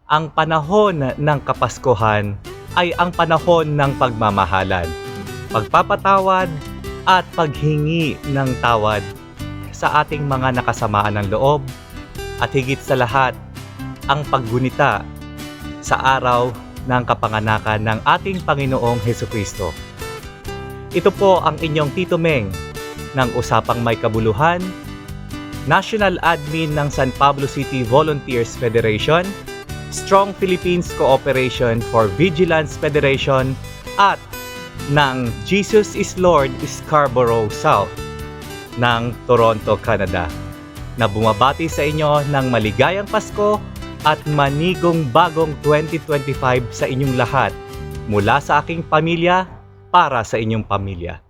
Ang panahon ng Kapaskuhan ay ang panahon ng pagmamahalan, pagpapatawad at paghingi ng tawad sa ating mga nakasamaan ng loob at higit sa lahat, ang paggunita sa araw ng kapanganakan ng ating Panginoong Hesukristo. Ito po ang inyong Tito Meng ng Usapang May Kabuluhan, National Admin ng San Pablo City Volunteers Federation, Strong Philippines Cooperation for Vigilance Federation at ng Jesus is Lord Scarborough South ng Toronto, Canada, na bumabati sa inyo ng maligayang Pasko at manigong bagong 2025 sa inyong lahat mula sa aking pamilya para sa inyong pamilya.